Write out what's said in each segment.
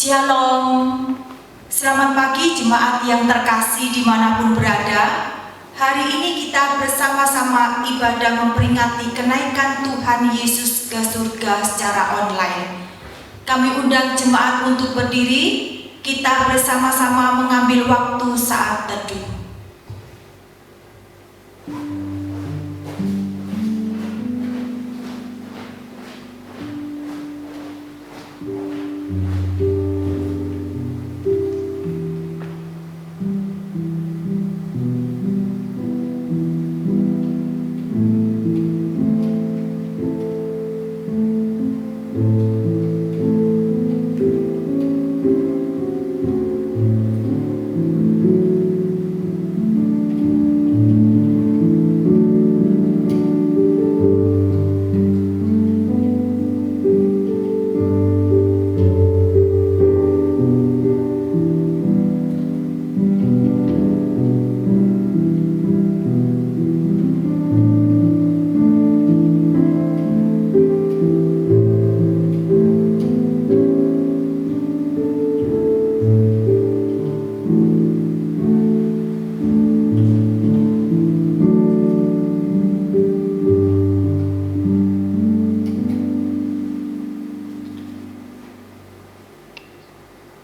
Shalom, selamat pagi jemaat yang terkasih dimanapun berada. Hari ini kita bersama-sama ibadah memperingati kenaikan Tuhan Yesus ke surga secara online. Kami undang jemaat untuk berdiri, kita bersama-sama mengambil waktu saat teduh.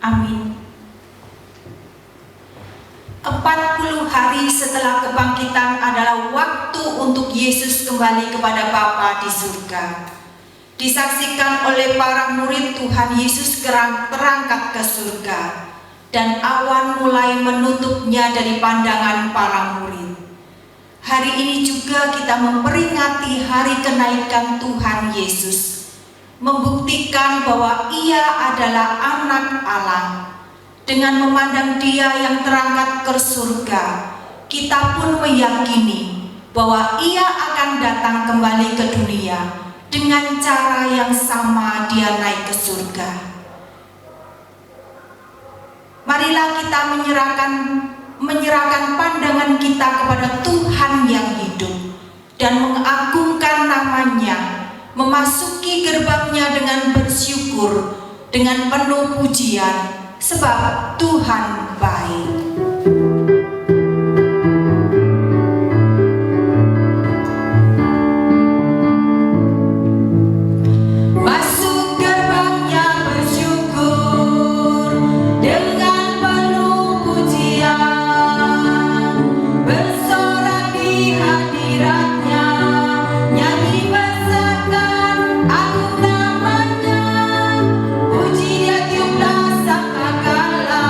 Amin. 40 hari setelah kebangkitan adalah waktu untuk Yesus kembali kepada Bapa di surga. Disaksikan oleh para murid, Tuhan Yesus terangkat ke surga dan awan mulai menutupnya dari pandangan para murid. Hari ini juga kita memperingati hari kenaikan Tuhan Yesus, membuktikan bahwa Ia adalah anak Allah. Dengan memandang Dia yang terangkat ke surga, kita pun meyakini bahwa Ia akan datang kembali ke dunia dengan cara yang sama Dia naik ke surga. Marilah kita menyerahkan pandangan kita kepada Tuhan yang hidup dan mengagungkan namanya, memasuki gerbangnya dengan bersyukur, dengan penuh pujian, sebab Tuhan baik. Puji dia tiuplah sangkakala.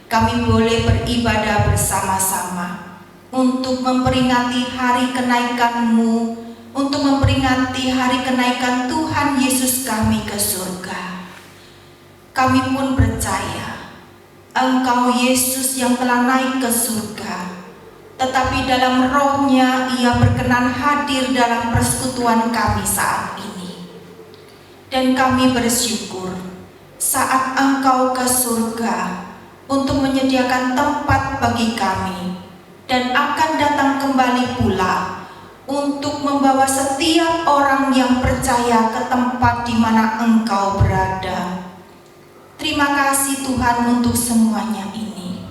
kami boleh beribadah bersama-sama untuk memperingati hari kenaikan-Mu, untuk memperingati hari kenaikan Tuhan Yesus kami ke surga. Kami pun percaya Engkau Yesus yang telah naik ke surga, tetapi dalam rohnya Ia berkenan hadir dalam persekutuan kami saat ini. Dan kami bersyukur saat Engkau ke surga untuk menyediakan tempat bagi kami, dan akan datang kembali pula untuk membawa setiap orang yang percaya ke tempat di mana Engkau berada. Terima kasih Tuhan untuk semuanya ini.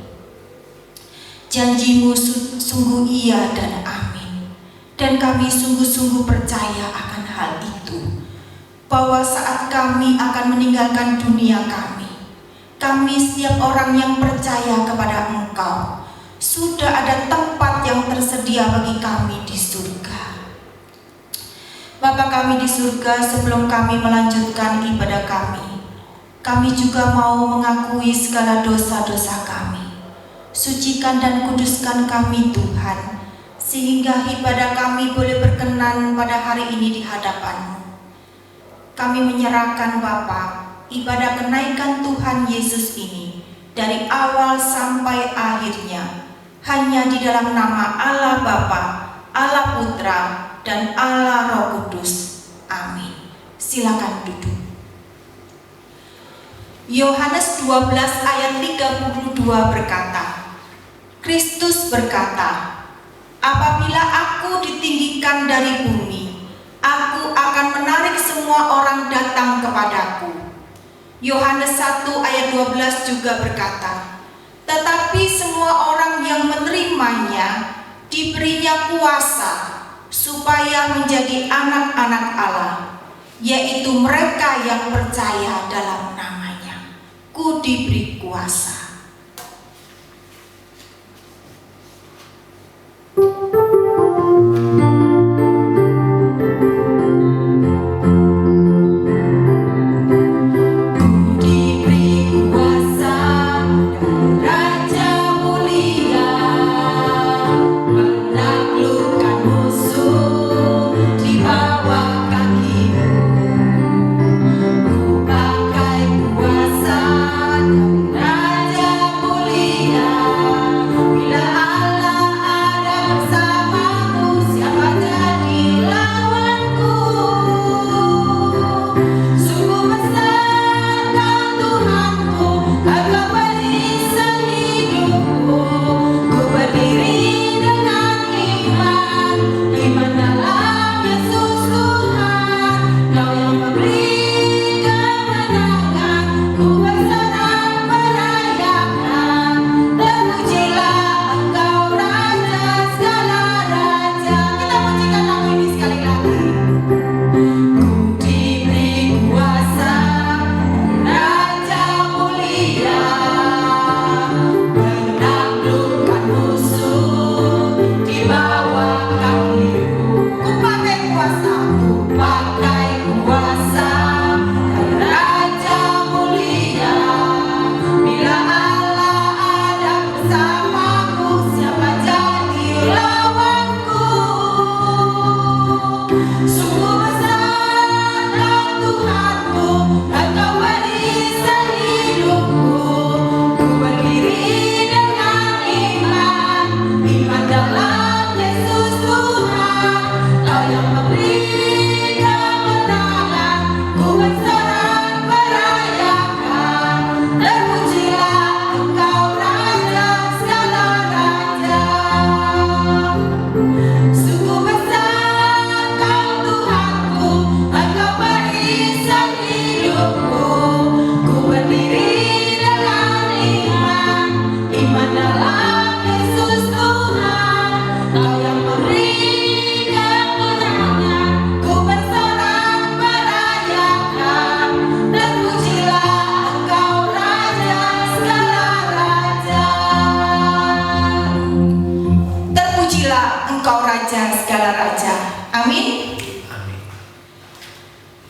Janji-Mu sungguh iya dan amin, dan kami sungguh-sungguh percaya akan hal itu, bahwa saat kami akan meninggalkan dunia kami setiap orang yang percaya kepada Engkau, sudah ada tempat yang tersedia bagi kami di surga. Bapa kami di surga, sebelum kami melanjutkan ibadah kami juga mau mengakui segala dosa-dosa kami. Sucikan dan kuduskan kami Tuhan, sehingga ibadah kami boleh berkenan pada hari ini di hadapan-Mu. Kami menyerahkan Bapa ibadah kenaikan Tuhan Yesus ini dari awal sampai akhirnya hanya di dalam nama Allah Bapa, Allah Putra, dan Allah Roh Kudus. Amin. Silakan duduk. Yohanes 12 ayat 32 berkata, Kristus berkata, apabila aku ditinggikan dari bumi, aku akan menarik semua orang datang kepadaku. Yohanes 1 ayat 12 juga berkata, tetapi semua orang yang menerimanya diberinya kuasa supaya menjadi anak-anak Allah, yaitu mereka yang percaya dalam namanya. Ku diberi kuasa.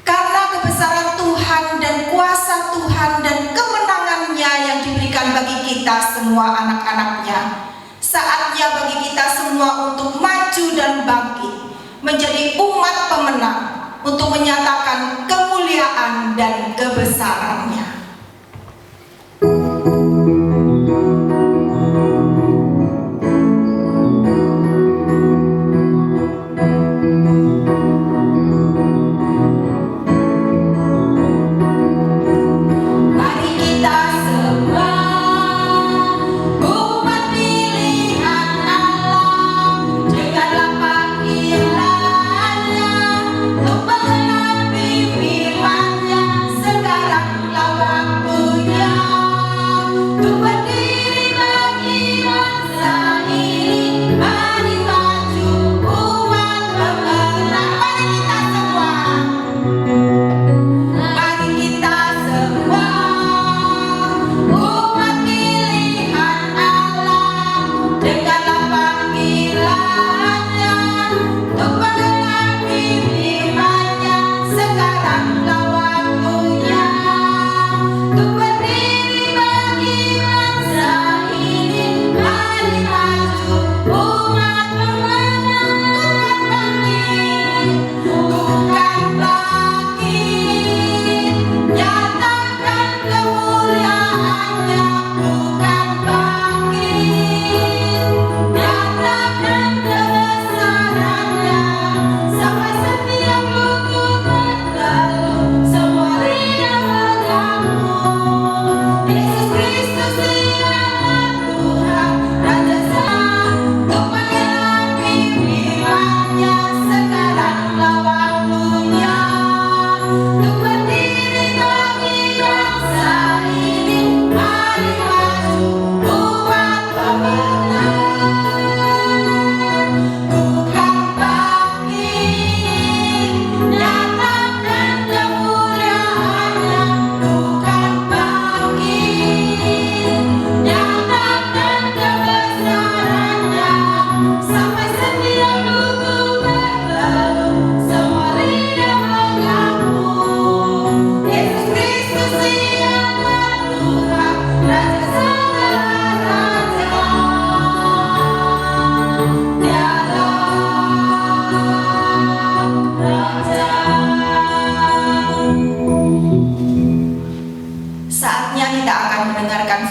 Karena kebesaran Tuhan dan kuasa Tuhan dan kemenangannya yang diberikan bagi kita semua anak-anaknya. Saatnya bagi kita semua untuk maju dan bangkit, menjadi umat pemenang, untuk menyatakan kemuliaan dan kebesarannya.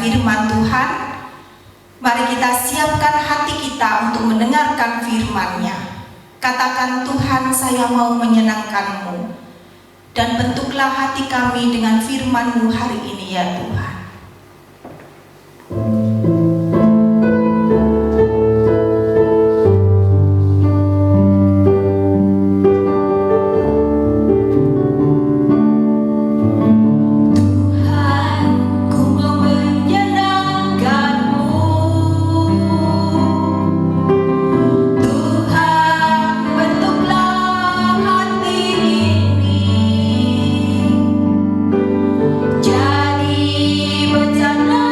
Firman Tuhan, mari kita siapkan hati kita untuk mendengarkan firman-Nya. Katakan, Tuhan, saya mau menyenangkan-Mu, dan bentuklah hati kami dengan firman-Mu hari ini ya Tuhan. Jadi bencana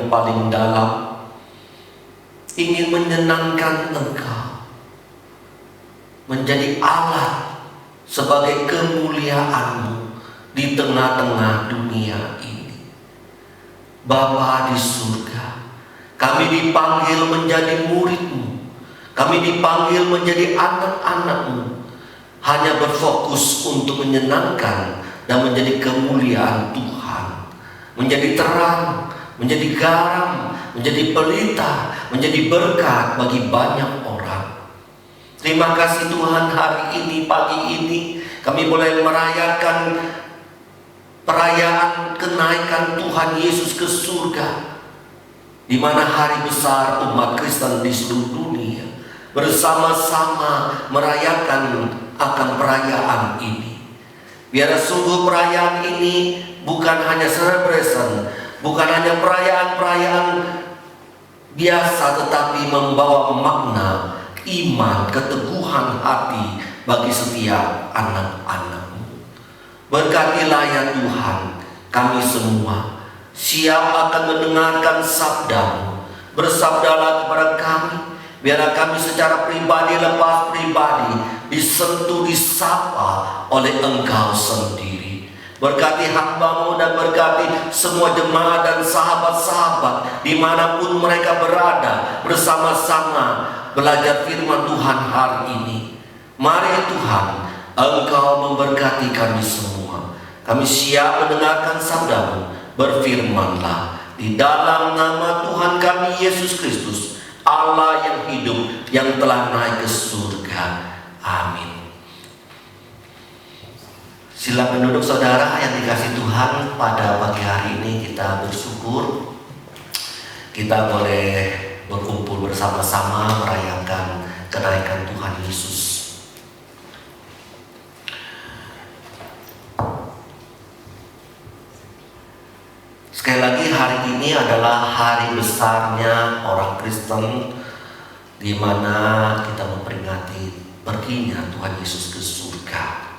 yang paling dalam, ingin menyenangkan Engkau, menjadi alat sebagai kemuliaan-Mu di tengah-tengah dunia ini. Bapa di surga, kami dipanggil menjadi murid-Mu, kami dipanggil menjadi anak-anak-Mu, hanya berfokus untuk menyenangkan dan menjadi kemuliaan Tuhan, menjadi terang, menjadi garam, menjadi pelita, menjadi berkat bagi banyak orang. Terima kasih Tuhan, hari ini, pagi ini kami boleh merayakan perayaan kenaikan Tuhan Yesus ke surga, di mana hari besar umat Kristen di seluruh dunia bersama-sama merayakan akan perayaan ini. Biar sungguh perayaan ini bukan hanya celebration, bukan hanya perayaan-perayaan biasa, tetapi membawa makna iman, keteguhan hati bagi setiap anak-anak-Mu. Berkatilah ya Tuhan, kami semua siap akan mendengarkan sabda-Mu. Bersabdalah kepada kami, biarlah kami secara pribadi lepas pribadi disentuh, disapa oleh Engkau sendiri. Berkati hamba-Mu dan berkati semua jemaat dan sahabat-sahabat dimanapun mereka berada, bersama-sama belajar firman Tuhan hari ini. Mari Tuhan, Engkau memberkati kami semua. Kami siap mendengarkan sabda-Mu. Berfirmanlah di dalam nama Tuhan kami Yesus Kristus, Allah yang hidup, yang telah naik ke surga. Amin. Silakan duduk saudara yang dikasih Tuhan. Pada pagi hari ini kita bersyukur kita boleh berkumpul bersama-sama merayakan kenaikan Tuhan Yesus. Sekali lagi, hari ini adalah hari besarnya orang Kristen, di mana kita memperingati perginya Tuhan Yesus ke surga.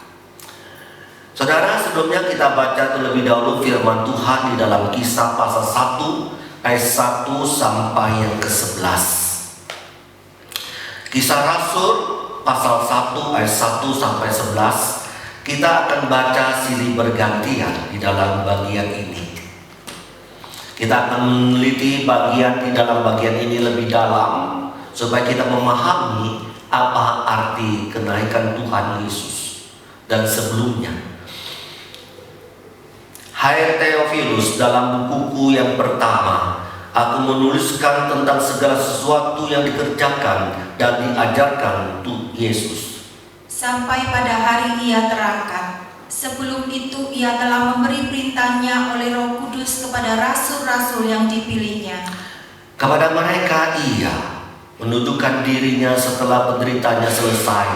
Saudara, sebelumnya kita baca terlebih dahulu firman Tuhan di dalam Kisah pasal 1 ayat 1 sampai yang ke-11. Kisah Rasul pasal 1 ayat 1 sampai 11. Kita akan baca silih bergantian di dalam bagian ini. Kita akan meneliti bagian di dalam bagian ini lebih dalam, supaya kita memahami apa arti kenaikan Tuhan Yesus. Dan sebelumnya, hai Theophilus, dalam bukuku yang pertama aku menuliskan tentang segala sesuatu yang dikerjakan dan diajarkan Tuhan Yesus sampai pada hari Ia terangkat. Sebelum itu Ia telah memberi perintahnya oleh Roh Kudus kepada rasul-rasul yang dipilihnya. Kepada mereka Ia menundukkan dirinya setelah penderitanya selesai,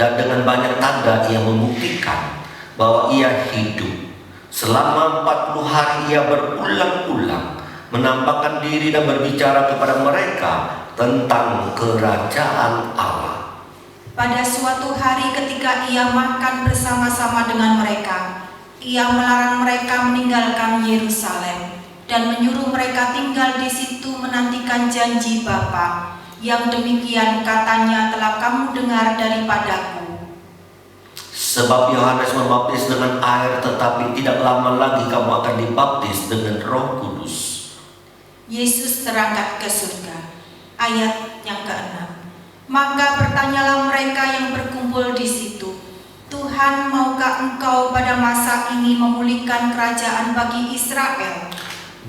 dan dengan banyak tanda Ia membuktikan bahwa Ia hidup. Selama 40 hari Ia berulang-ulang menampakkan diri dan berbicara kepada mereka tentang kerajaan Allah. Pada suatu hari ketika Ia makan bersama-sama dengan mereka, Ia melarang mereka meninggalkan Yerusalem dan menyuruh mereka tinggal di situ menantikan janji Bapa, yang demikian katanya telah kamu dengar daripadaku. Sebab Yohanes membaptis dengan air, tetapi tidak lama lagi kamu akan dibaptis dengan Roh Kudus. Yesus terangkat ke surga. Ayat yang ke-6. Maka bertanyalah mereka yang berkumpul di situ, Tuhan, maukah Engkau pada masa ini memulihkan kerajaan bagi Israel?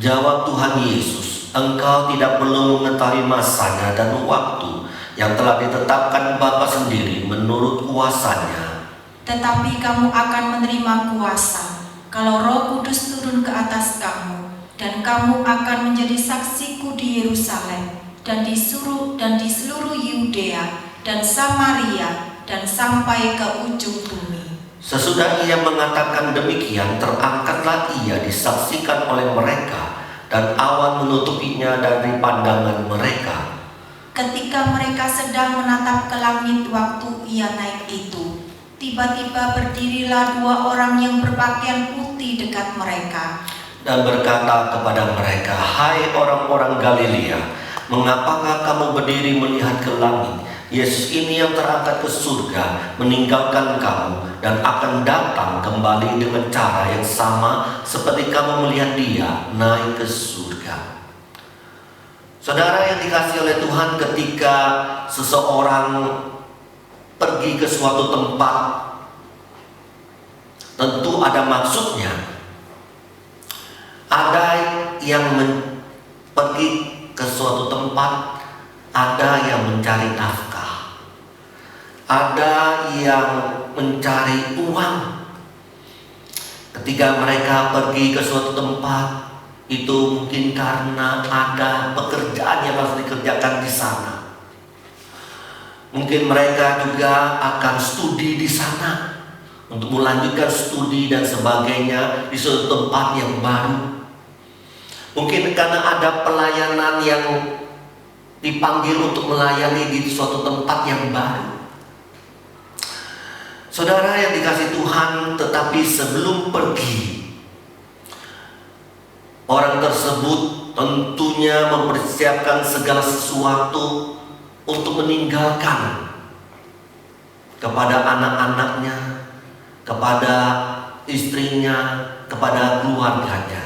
Jawab Tuhan Yesus, Engkau tidak perlu mengetahui masanya dan waktu yang telah ditetapkan Bapa sendiri menurut kuasanya. Tetapi kamu akan menerima kuasa kalau Roh Kudus turun ke atas kamu, dan kamu akan menjadi saksiku di Yerusalem dan di seluruh Yudea dan Samaria dan sampai ke ujung bumi. Sesudah Ia mengatakan demikian, terangkatlah Ia disaksikan oleh mereka, dan awan menutupinya dari pandangan mereka. Ketika mereka sedang menatap ke langit waktu Ia naik itu, tiba-tiba berdirilah 2 orang yang berpakaian putih dekat mereka. dan berkata kepada mereka, "Hai orang-orang Galilea, mengapakah kamu berdiri melihat ke langit? Yesus ini yang terangkat ke surga meninggalkan kamu dan akan datang kembali dengan cara yang sama seperti kamu melihat Dia naik ke surga." Saudara yang dikasihi oleh Tuhan, ketika seseorang pergi ke suatu tempat, tentu ada maksudnya. Ada yang pergi ke suatu tempat, ada yang mencari nafkah, ada yang mencari uang. Ketika mereka pergi ke suatu tempat, itu mungkin karena ada pekerjaan yang harus dikerjakan di sana. Mungkin mereka juga akan studi di sana untuk melanjutkan studi dan sebagainya di suatu tempat yang baru. Mungkin karena ada pelayanan yang dipanggil untuk melayani di suatu tempat yang baru. Saudara yang dikasihi Tuhan, tetapi sebelum pergi, orang tersebut tentunya mempersiapkan segala sesuatu untuk meninggalkan kepada anak-anaknya, kepada istrinya, kepada keluarganya.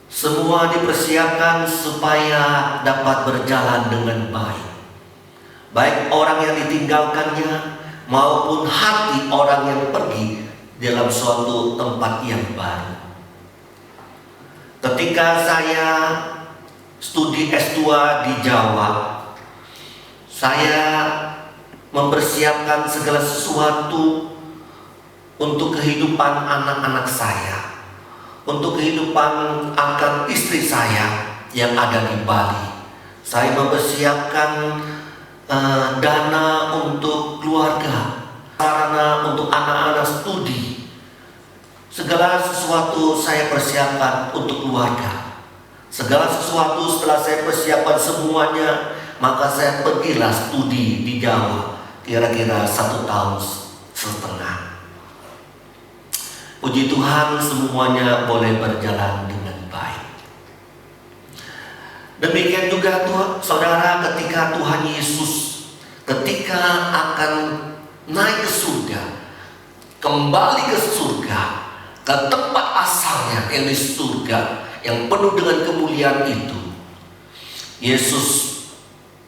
Semua dipersiapkan supaya dapat berjalan dengan baik. Baik orang yang ditinggalkannya maupun hati orang yang pergi dalam suatu tempat yang baru. Ketika saya studi S2 di Jawa, saya mempersiapkan segala sesuatu untuk kehidupan anak-anak saya, untuk kehidupan akan istri saya yang ada di Bali. Saya mempersiapkan dana untuk keluarga, sarana untuk anak-anak studi. Segala sesuatu saya persiapkan untuk keluarga. Segala sesuatu setelah saya persiapkan semuanya, maka saya pergilah studi di Jawa kira-kira 1,5 tahun. Puji Tuhan, semuanya boleh berjalan dengan baik. Demikian juga saudara, ketika Tuhan Yesus ketika akan naik ke surga, kembali ke surga, ke tempat asalnya yang di surga, yang penuh dengan kemuliaan itu, Yesus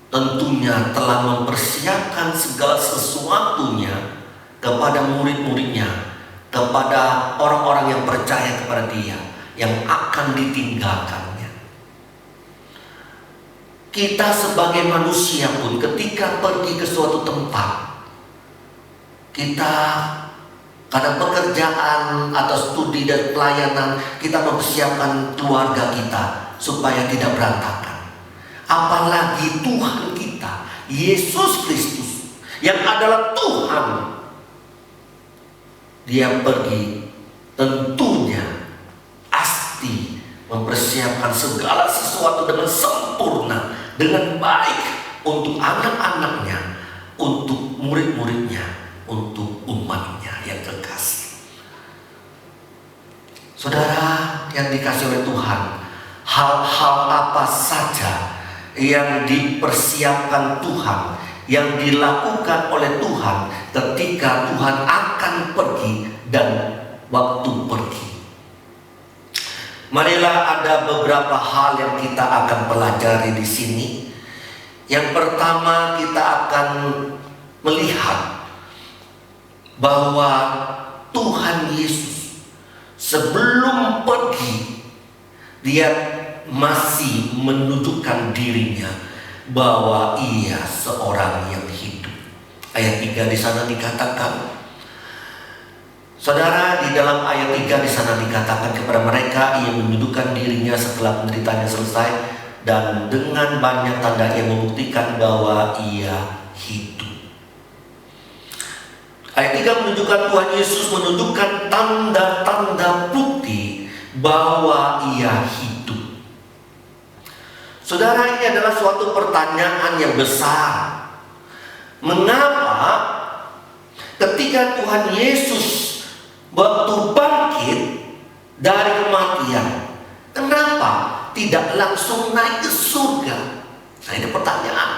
tentunya telah mempersiapkan segala sesuatunya kepada murid-muridnya, kepada orang-orang yang percaya kepada Dia, yang akan ditinggalkannya. Kita sebagai manusia pun ketika pergi ke suatu tempat, kita karena pekerjaan atau studi dan pelayanan, kita mempersiapkan keluarga kita supaya tidak berantakan. Apalagi Tuhan kita, Yesus Kristus, yang adalah Tuhan, Dia pergi tentunya pasti mempersiapkan segala sesuatu dengan sempurna, dengan baik untuk anak-anaknya, untuk murid-muridnya, untuk umatnya yang terkasih. Saudara yang dikasihi oleh Tuhan, hal-hal apa saja yang dipersiapkan Tuhan, yang dilakukan oleh Tuhan ketika Tuhan akan pergi dan waktu pergi. Marilah ada beberapa hal yang kita akan pelajari di sini. Yang pertama, kita akan melihat bahwa Tuhan Yesus sebelum pergi, Dia masih menunjukkan dirinya bahwa Ia seorang yang hidup. Ayat 3 di sana dikatakan, saudara, di dalam ayat 3 di sana dikatakan kepada mereka, Ia menunjukkan dirinya setelah penderitaannya selesai, dan dengan banyak tanda yang membuktikan bahwa Ia hidup. Ayat 3 menunjukkan Tuhan Yesus menunjukkan tanda-tanda bukti bahwa Ia hidup. Saudara, ini adalah suatu pertanyaan yang besar. Mengapa ketika Tuhan Yesus waktu bangkit, dari kematian, kenapa tidak langsung naik ke surga? Nah, ini pertanyaan.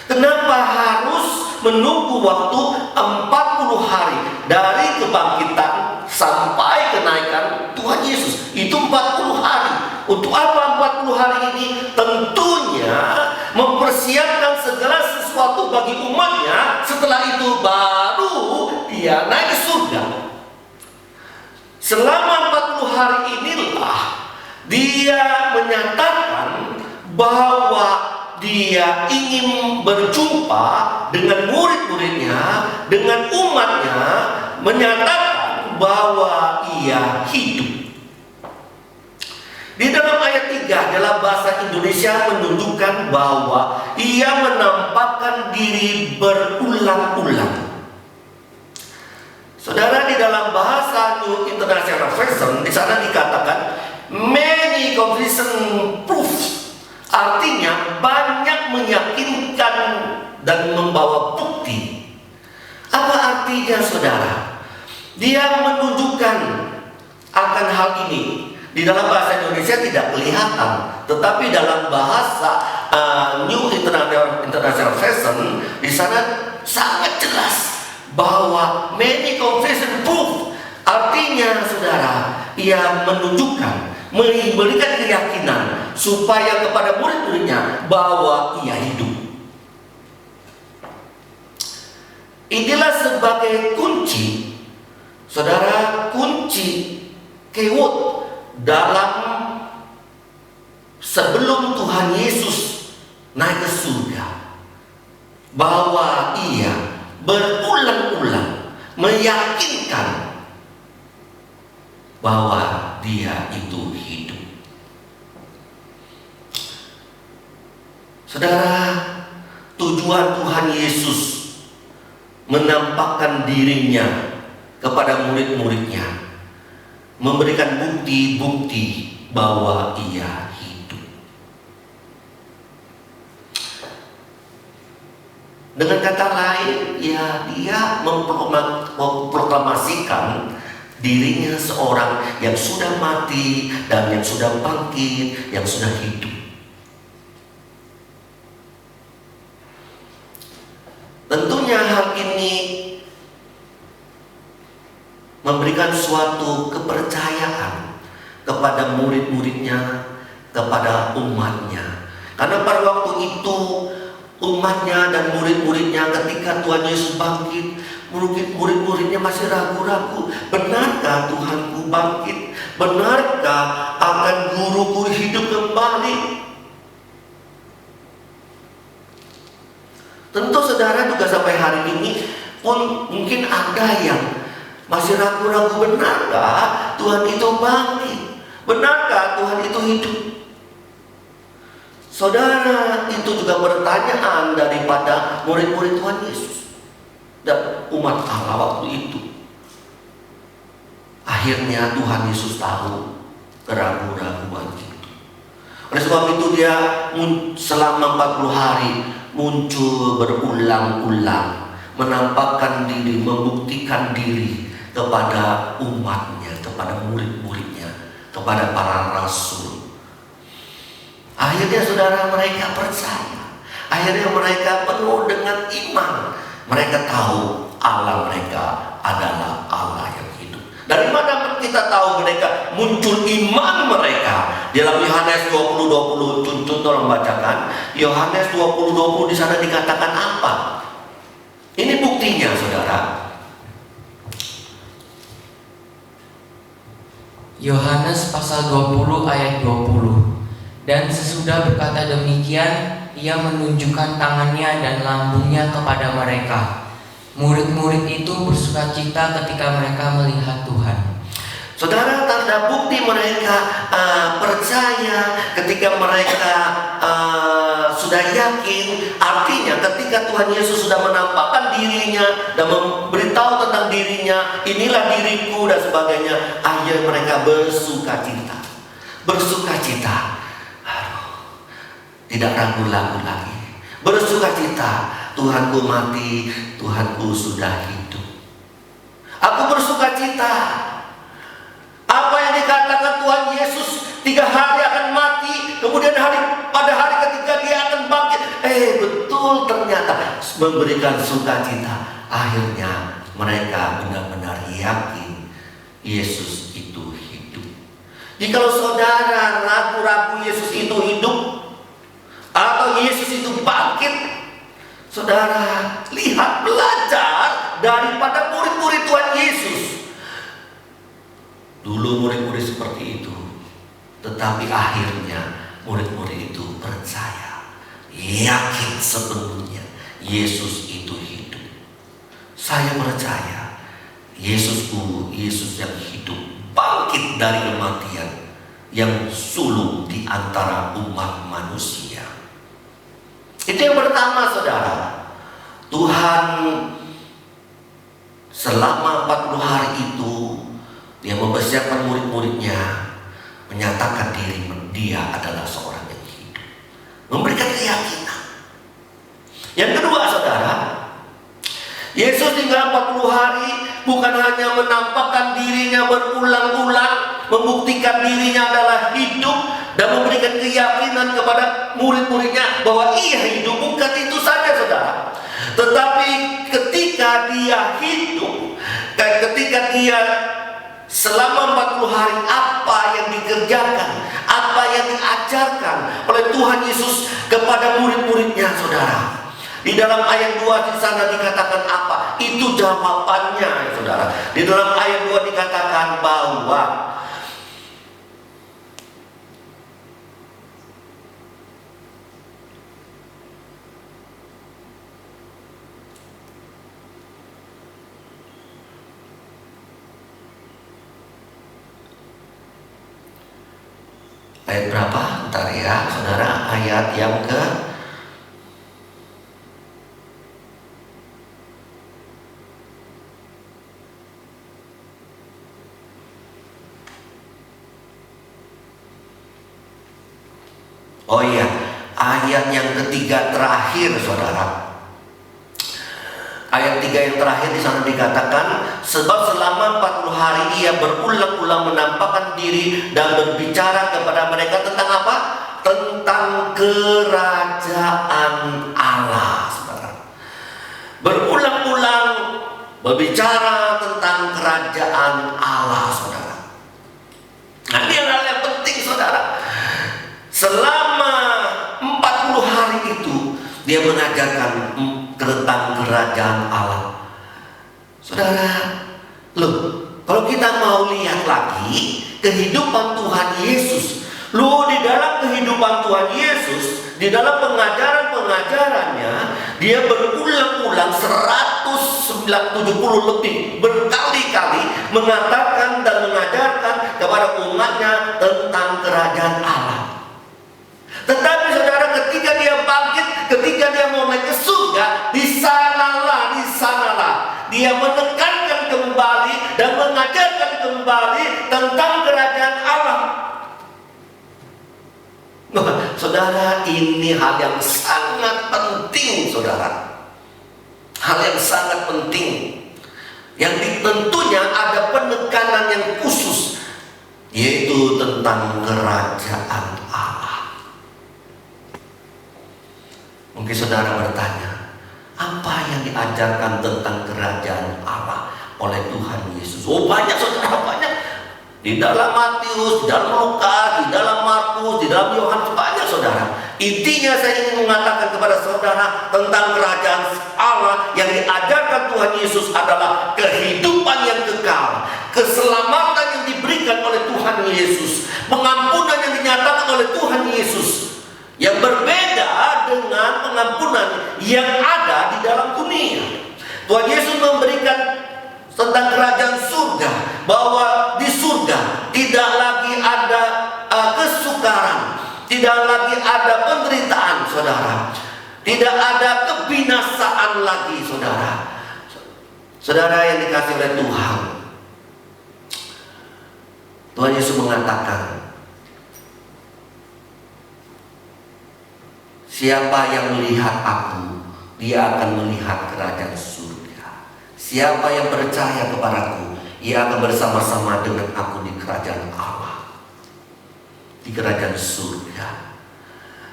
Kenapa harus menunggu waktu 40 hari dari kebangkitan sampai kenaikan Tuhan Yesus? Itu 40 hari. Untuk apa 40 hari ini? Tentunya mempersiapkan segala sesuatu bagi umatnya. Setelah itu baru dia naik ke surga. Selama 40 hari inilah dia menyatakan bahwa dia ingin berjumpa dengan murid-muridnya, dengan umatnya, menyatakan bahwa ia hidup. Di dalam ayat 3 dalam bahasa Indonesia menunjukkan bahwa ia menampakkan diri berulang-ulang. Saudara, di dalam bahasa New International Version di sana dikatakan many convincing proofs. Artinya banyak meyakinkan dan membawa bukti. Apa artinya, saudara? Dia menunjukkan akan hal ini. Di dalam bahasa Indonesia tidak kelihatan, tetapi dalam bahasa New International Version di sana sangat jelas bahwa many confession proof. Artinya, saudara, ia menunjukkan, memberikan keyakinan supaya kepada murid-muridnya bahwa ia hidup. Inilah sebagai kunci, saudara, kunci keyword dalam sebelum Tuhan Yesus naik ke surga, bahwa ia berulang-ulang meyakinkan bahwa dia itu hidup. Saudara, tujuan Tuhan Yesus menampakkan dirinya kepada murid-muridnya, memberikan bukti-bukti bahwa ia hidup. Dengan kata lain, ya, dia memproklamasikan dirinya seorang yang sudah mati dan yang sudah bangkit, yang sudah hidup. Tentunya hal ini memberikan suatu kepercayaan kepada murid-muridnya, kepada umatnya. Karena pada waktu itu umatnya dan murid-muridnya ketika Tuhan Yesus bangkit, murid-muridnya masih ragu-ragu. Benarkah Tuhanku bangkit? Benarkah akan guruku hidup kembali? Tentu saudara juga sampai hari ini pun mungkin ada yang masih ragu-ragu, benarkah Tuhan itu bangkit? Benarkah Tuhan itu hidup? Saudara, itu juga pertanyaan daripada murid-murid Tuhan Yesus dan umat Allah waktu itu. Akhirnya Tuhan Yesus tahu keraguan-raguan itu. Oleh sebab itu dia selama 40 hari muncul berulang-ulang, menampakkan diri, membuktikan diri kepada umatnya, kepada murid-muridnya, kepada para rasul. Akhirnya saudara, mereka percaya. Akhirnya mereka penuh dengan iman. Mereka tahu Allah mereka adalah Allah yang hidup. Dari mana kita tahu mereka muncul iman mereka? Dalam Yohanes 20:20, Tuntun tolong bacakan. Yohanes 20:20 di sana dikatakan apa? Ini buktinya, saudara. Yohanes pasal 20 ayat 20. Dan sesudah berkata demikian, ia menunjukkan tangannya dan lambungnya kepada mereka. Murid-murid itu bersukacita ketika mereka melihat Tuhan. Saudara, tanda bukti mereka percaya ketika mereka sudah yakin. Artinya ketika Tuhan Yesus sudah menampakkan dirinya dan memberitahu tentang dirinya, inilah diriku dan sebagainya, akhirnya mereka bersukacita. Bersukacita. Tidak ragu-ragu lagi. Bersukacita, Tuhanku mati, Tuhanku sudah hidup. Aku bersukacita dikatakan Tuhan Yesus 3 hari akan mati, kemudian pada hari ketiga dia akan bangkit. Betul, ternyata memberikan sukacita. Akhirnya mereka benar-benar yakin Yesus itu hidup. Jikalau saudara ragu-ragu Yesus itu hidup atau Yesus itu bangkit, saudara lihat, belajar daripada murid-murid Tuhan Yesus. Dulu murid-murid seperti itu, tetapi akhirnya murid-murid itu percaya, yakin sepenuhnya Yesus itu hidup. Saya percaya Yesusku, Yesus yang hidup, bangkit dari kematian, yang sulung di antara umat manusia. Itu yang pertama, saudara. Tuhan selama 40 hari itu dia mempersiapkan murid-muridnya, menyatakan diri dia adalah seorang yang hidup, memberikan keyakinan. Yang kedua, saudara, Yesus tinggal 40 hari bukan hanya menampakkan dirinya berulang-ulang, membuktikan dirinya adalah hidup dan memberikan keyakinan kepada murid-muridnya bahwa ia hidup. Bukan itu saja, saudara, tetapi ketika dia hidup, ketika dia selama 40 hari, apa yang dikerjakan, apa yang diajarkan oleh Tuhan Yesus kepada murid-muridnya, saudara. Di dalam ayat 2 di sana dikatakan apa? Itu jawabannya, saudara. Di dalam ayat 2 dikatakan bahwa ayat berapa? Ntar ya, saudara, ayat yang ke oh iya, ayat yang ketiga terakhir, saudara. Ayat 3 yang terakhir di sana dikatakan, sebab selama 40 hari ia berulang-ulang menampakkan diri dan berbicara kepada mereka tentang apa? Tentang kerajaan Allah, saudara. Berulang-ulang berbicara tentang kerajaan Allah, saudara. Nah, ini hal yang penting, saudara. Selama 40 hari itu dia mengajarkan tentang kerajaan Allah. Saudara, loh, kalau kita mau lihat lagi kehidupan Tuhan Yesus, di dalam kehidupan Tuhan Yesus, di dalam pengajaran-pengajarannya, dia berulang-ulang 170 lebih berkali-kali mengatakan dan mengajarkan kepada umatnya tentang kerajaan Allah. Tetapi saudara, ketika dia bangkit, ketika dia mau naik ke surga, di sanalah dia menekankan kembali dan mengajarkan kembali tentang kerajaan Allah. Nah, saudara, ini hal yang sangat penting, saudara. Hal yang sangat penting, yang tentunya ada penekanan yang khusus, yaitu tentang kerajaan Allah. Mungkin saudara bertanya, apa yang diajarkan tentang kerajaan Allah oleh Tuhan Yesus? Oh, banyak, saudara, banyak. Di dalam Matius, di dalam Lukas, di dalam Markus, di dalam Yohanes, banyak, saudara. Intinya saya ingin mengatakan kepada saudara tentang kerajaan Allah yang diajarkan Tuhan Yesus adalah kehidupan yang kekal, keselamatan yang diberikan oleh Tuhan Yesus, pengampunan yang dinyatakan oleh Tuhan Yesus, yang berbeda dengan pengampunan yang ada di dalam dunia. Tuhan Yesus memberikan tentang kerajaan surga, bahwa di surga tidak lagi ada kesukaran, tidak lagi ada penderitaan, saudara, tidak ada kebinasaan lagi, saudara. Saudara yang dikasihi oleh Tuhan, Tuhan Yesus mengatakan, siapa yang melihat aku, dia akan melihat kerajaan surga. Siapa yang percaya kepadaku, ia akan bersama-sama dengan aku di kerajaan Allah. di kerajaan surga.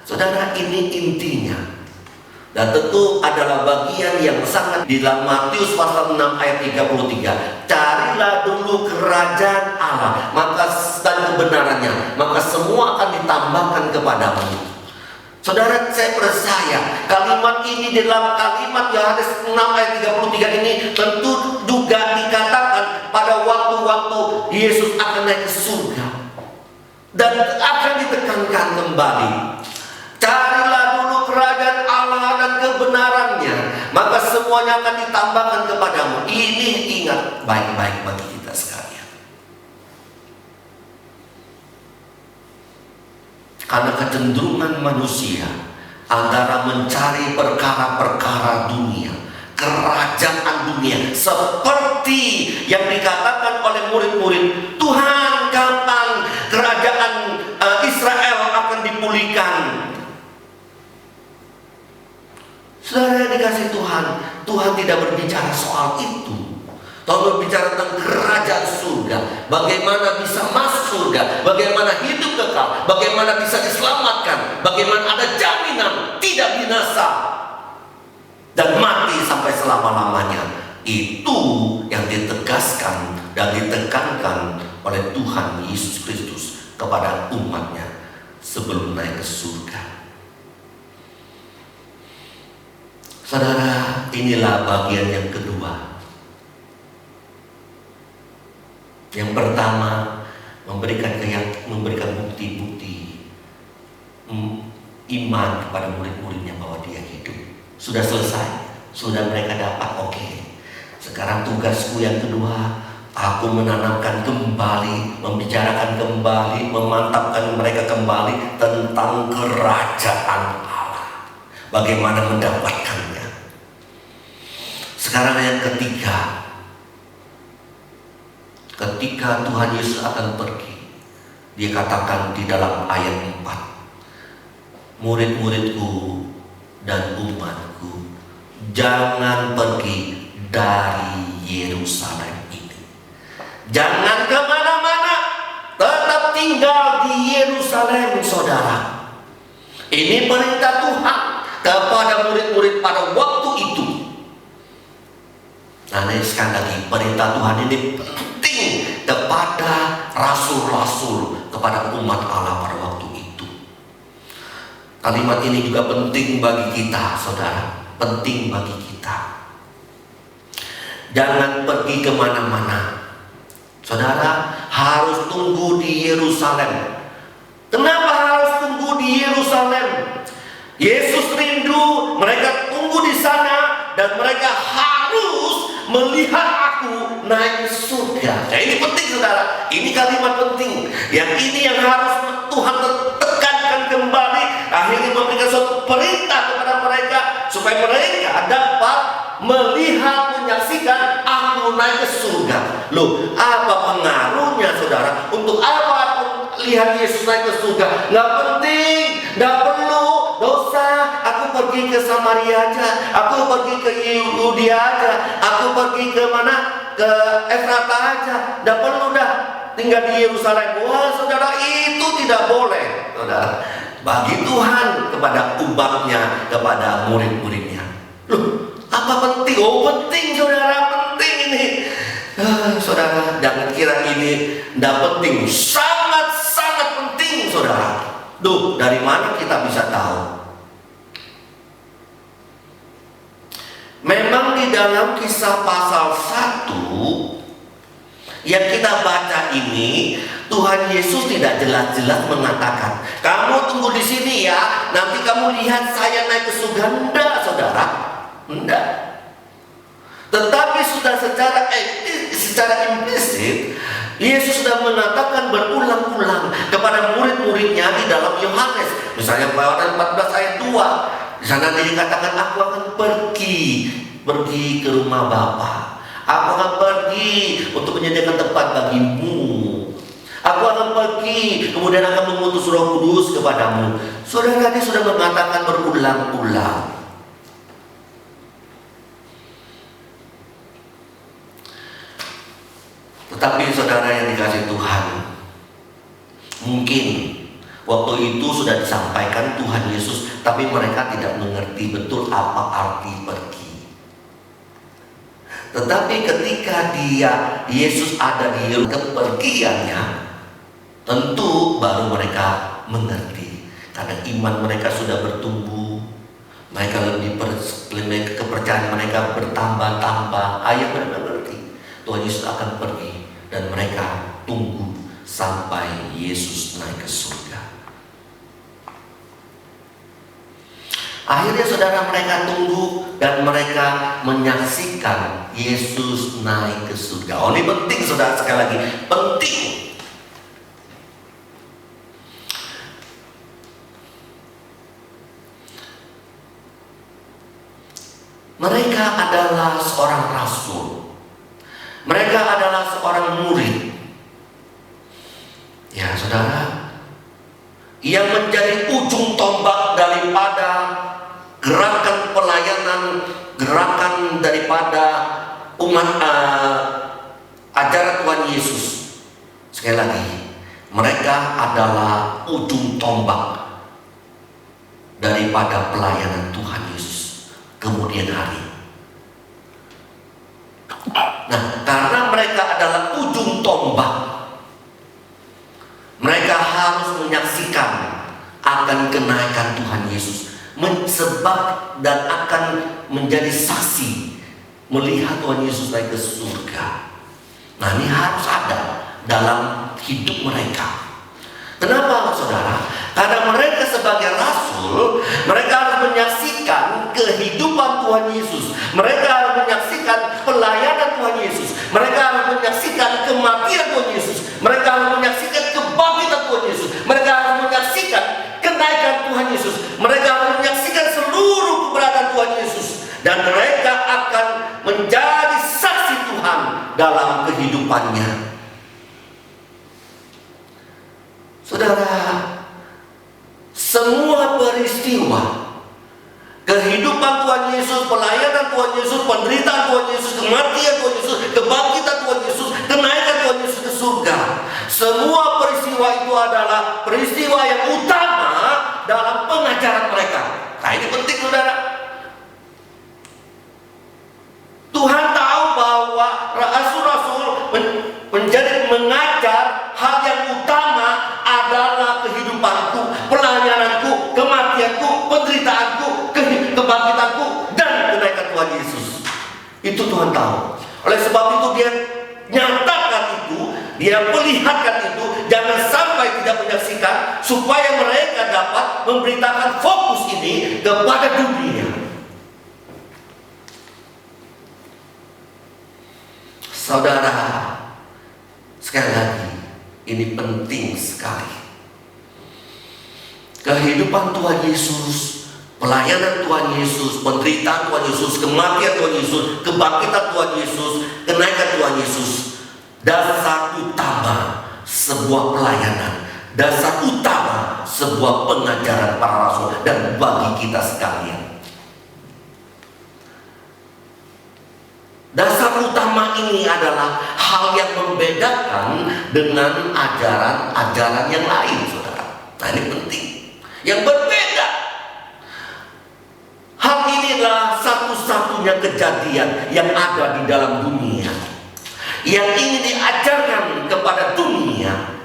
Saudara, ini intinya. Dan tentu adalah bagian yang sangat di dalam Matius pasal 6 ayat 33. Carilah dulu kerajaan Allah, maka dan kebenarannya, maka semua akan ditambahkan kepadamu. Saudara, saya percaya kalimat ini dalam kalimat Yohanes 6 ayat 33 ini tentu juga dikatakan pada waktu-waktu Yesus akan naik ke surga dan akan ditekankan kembali. Carilah dulu kerajaan Allah dan kebenarannya, maka semuanya akan ditambahkan kepadamu. Ini ingat baik-baik bagi kita sekalian. Karena kecenderungan manusia antara mencari perkara-perkara dunia, kerajaan dunia, seperti yang dikatakan oleh murid-murid, Tuhan, kapan kerajaan Israel akan dipulihkan? Saudara yang dikasih Tuhan, Tuhan tidak berbicara soal itu. Tuhan berbicara tentang kerajaan surga, bagaimana bisa masuk surga, bagaimana hidup kekal, bagaimana bisa diselamatkan, bagaimana ada jaminan tidak binasa dan mati sampai selama-lamanya. Itu yang ditegaskan dan ditekankan oleh Tuhan Yesus Kristus kepada umatnya sebelum naik ke surga. Saudara, inilah bagian yang kedua. Yang pertama, memberikan bukti-bukti iman kepada murid-muridnya bahwa dia hidup. Sudah selesai, sudah mereka dapat, oke. Sekarang tugasku yang kedua, aku menanamkan kembali, membicarakan kembali, memantapkan mereka kembali tentang kerajaan Allah. Bagaimana mendapatkannya. Sekarang yang ketiga, ketika Tuhan Yesus akan pergi, dia katakan di dalam ayat 4, murid-muridku dan umatku, jangan pergi dari Yerusalem ini. Jangan kemana-mana, tetap tinggal di Yerusalem, saudara. Ini perintah Tuhan kepada murid-murid pada waktu itu. Nah, ini sekali lagi, perintah Tuhan ini penting kepada rasul-rasul, kepada umat Allah pada waktu itu. Kalimat ini juga penting bagi kita, saudara. Penting bagi kita. Jangan pergi kemana-mana. Saudara, harus tunggu di Yerusalem. Kenapa harus tunggu di Yerusalem? Yesus rindu, mereka tunggu di sana, dan mereka harus melihat aku naik ke surga. Nah, ini penting, saudara. Ini kalimat penting. Yang ini yang harus Tuhan tekankan kembali. Akhirnya memberikan suatu perintah kepada mereka supaya mereka dapat melihat, menyaksikan aku naik ke surga. Loh, apa pengaruhnya, saudara? Untuk apa aku lihat Yesus naik ke surga? Nggak penting, nggak perlu. Dosa, aku pergi ke Samaria aja, aku pergi ke Yudea aja, aku pergi ke mana? Ke Efrata aja. Nggak perlu dah tinggal di Yerusalem. Wah, saudara, itu tidak boleh, saudara. Bagi Tuhan kepada umatnya, kepada murid-muridnya. Loh, apa penting? Oh, penting, saudara, penting ini. Saudara, jangan kira ini tidak penting. Sangat-sangat penting, saudara. Duh, dari mana kita bisa tahu? Memang di dalam Kisah pasal 1 yang kita baca ini, Tuhan Yesus tidak jelas-jelas mengatakan, kamu tunggu di sini ya, nanti kamu lihat saya naik ke surga. Enggak, saudara. Enggak. Tetapi sudah secara implisit, Yesus sudah mengatakan berulang-ulang kepada murid-muridnya di dalam Yohanes. Misalnya pada 14 ayat 2, di sana dikatakan, aku akan pergi ke rumah Bapa. Aku akan pergi untuk menyediakan tempat bagimu. Aku akan pergi, kemudian akan mengutus Roh Kudus kepadamu. Saudara, dia sudah mengatakan berulang-ulang. Tetapi saudara yang dikasih Tuhan, mungkin Waktu itu sudah disampaikan Tuhan Yesus, tapi mereka tidak mengerti betul apa arti pergi. Tetapi ketika Yesus ada di kepergiannya, tentu baru mereka mengerti. Karena iman mereka sudah bertumbuh, mereka lebih kepercayaan mereka bertambah-tambah. Ayah mereka mengerti Tuhan Yesus akan pergi, dan mereka tunggu sampai Yesus naik ke surga. Akhirnya saudara, mereka tunggu dan mereka menyaksikan Yesus naik ke surga. Oh, ini penting saudara, sekali lagi penting. Mereka adalah seorang rasul. Mereka adalah seorang murid. Ya saudara, yang menjadi ujung tombak daripada gerakan pelayanan, gerakan daripada umat ajaran Tuhan Yesus. Sekali lagi, mereka adalah ujung tombak daripada pelayanan Tuhan Yesus kemudian hari. Nah, karena mereka adalah ujung tombak, mereka harus menyaksikan akan kenaikan Tuhan Yesus, sebab dan akan menjadi saksi melihat Tuhan Yesus naik ke surga. Nah, ini harus ada dalam hidup mereka. Kenapa saudara? Karena mereka sebagai rasul, mereka harus menyaksikan kehidupan Tuhan Yesus. Mereka harus menyaksikan pelayanan Tuhan Yesus. Mereka harus menyaksikan kematian Tuhan Yesus. Mereka harus menyaksikan kebangkitan Tuhan Yesus. Mereka harus menyaksikan kenaikan Tuhan Yesus. Mereka harus menyaksikan seluruh keberadaan Tuhan Yesus. Dan mereka akan menjadi saksi Tuhan dalam kehidupannya. Saudara, semua peristiwa kehidupan Tuhan Yesus, pelayanan Tuhan Yesus, penderitaan Tuhan Yesus, kematian Tuhan Yesus, kebangkitan Tuhan Yesus, kenaikan Tuhan Yesus ke surga, semua peristiwa itu adalah peristiwa yang utama dalam pengajaran mereka. Nah, ini penting saudara. Tuhan tahu bahwa rasul-rasul menjadi mengajar hal yang utama adalah kehidupanku, pelayananku, kematianku, penderitaanku, kebangkitanku, dan kenaikan Tuhan Yesus. Itu Tuhan tahu. Oleh sebab itu dia nyatakan itu, dia perlihatkan itu, jangan sampai tidak menyaksikan, supaya mereka dapat memberitakan fokus ini kepada dunia. Saudara, sekali lagi, ini penting sekali. Kehidupan Tuhan Yesus, pelayanan Tuhan Yesus, penderitaan Tuhan Yesus, kematian Tuhan Yesus, kebangkitan Tuhan Yesus, kenaikan Tuhan Yesus, dasar utama sebuah pelayanan, dasar utama sebuah pengajaran para rasul, dan bagi kita sekalian. Dasar utama ini adalah hal yang membedakan dengan ajaran-ajaran yang lain, saudara. Nah, ini penting. Yang berbeda. Hal inilah satu-satunya kejadian yang ada di dalam dunia, yang ingin diajarkan kepada dunia.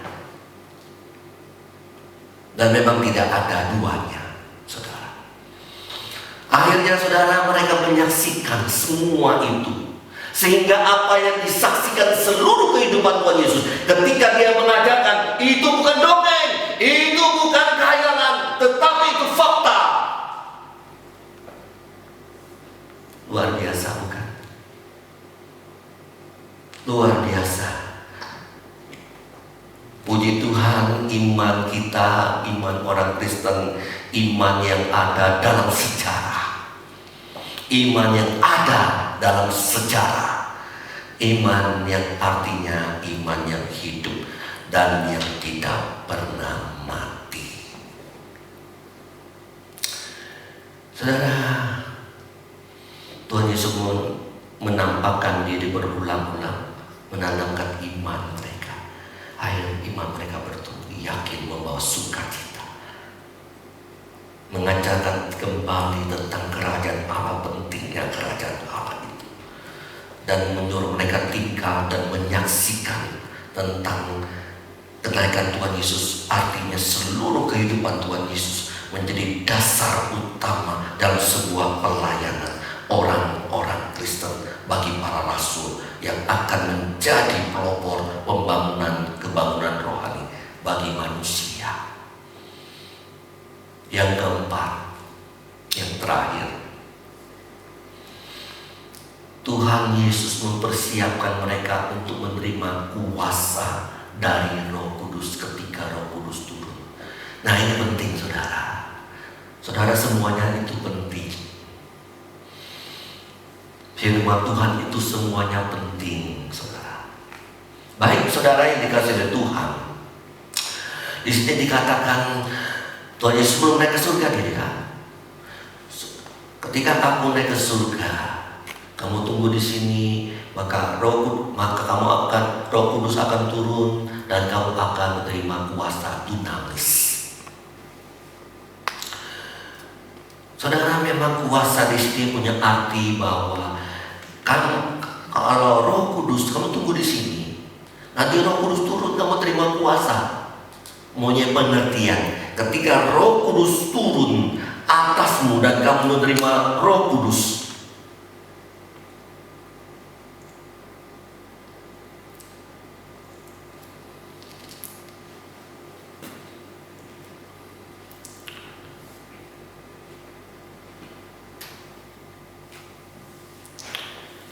Dan memang tidak ada duanya, saudara. Akhirnya saudara, mereka menyaksikan semua itu. Sehingga apa yang disaksikan seluruh kehidupan Tuhan Yesus, ketika dia mengajarkan, itu bukan dongeng, itu bukan khayalan, tetapi itu fakta. Luar biasa, bukan? Luar biasa. Puji Tuhan, iman kita, iman orang Kristen, iman yang ada dalam sejarah, iman yang ada dalam sejarah, iman yang artinya iman yang hidup dan yang tidak pernah mati. Saudara, Tuhan Yesus menampakkan diri berulang-ulang, menanamkan iman mereka. Akhirnya iman mereka bertumbuh, yakin membawa sukacita. mengajarkan kembali tentang kerajaan Allah, pentingnya kerajaan Allah itu, dan menyuruh mereka tinggal dan menyaksikan tentang kenaikan Tuhan Yesus. Artinya seluruh kehidupan Tuhan Yesus menjadi dasar utama dalam sebuah pelayanan orang-orang Kristen bagi para rasul yang akan menjadi pelopor kebangunan rohani bagi manusia. Yang keempat, yang terakhir, Tuhan Yesus mempersiapkan mereka untuk menerima kuasa dari Roh Kudus ketika Roh Kudus turun. Nah, ini penting, saudara. Saudara, semuanya itu penting. Firman Tuhan itu semuanya penting, saudara. Baik, saudara yang dikasihi oleh Tuhan, di sini dikatakan Tuhan Yesus belum naik ke surga, tidak. Ketika kamu naik ke surga, kamu tunggu di sini, maka Roh Kudus akan turun dan kamu akan menerima kuasa dunamis. Saudara, memang kuasa di sini punya arti bahwa kalau Roh Kudus, kamu tunggu di sini, nanti Roh Kudus turun, kamu terima kuasa. Punya pengertian, ketika Roh Kudus turun atasmu dan kamu menerima Roh Kudus,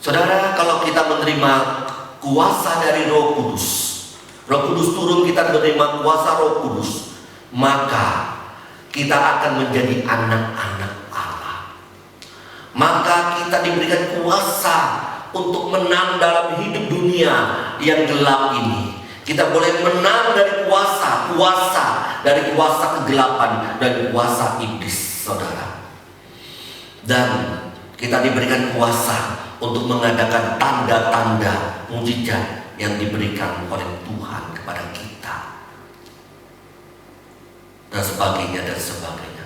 saudara, kalau kita menerima kuasa dari Roh Kudus, Roh Kudus turun, kita menerima kuasa Roh Kudus, maka kita akan menjadi anak-anak Allah. Maka kita diberikan kuasa untuk menang dalam hidup dunia yang gelap ini. Kita boleh menang dari kuasa dari kuasa kegelapan dan kuasa iblis, saudara. Dan kita diberikan kuasa untuk mengadakan tanda-tanda mujizat yang diberikan oleh Tuhan kepada kita, dan sebagainya dan sebagainya.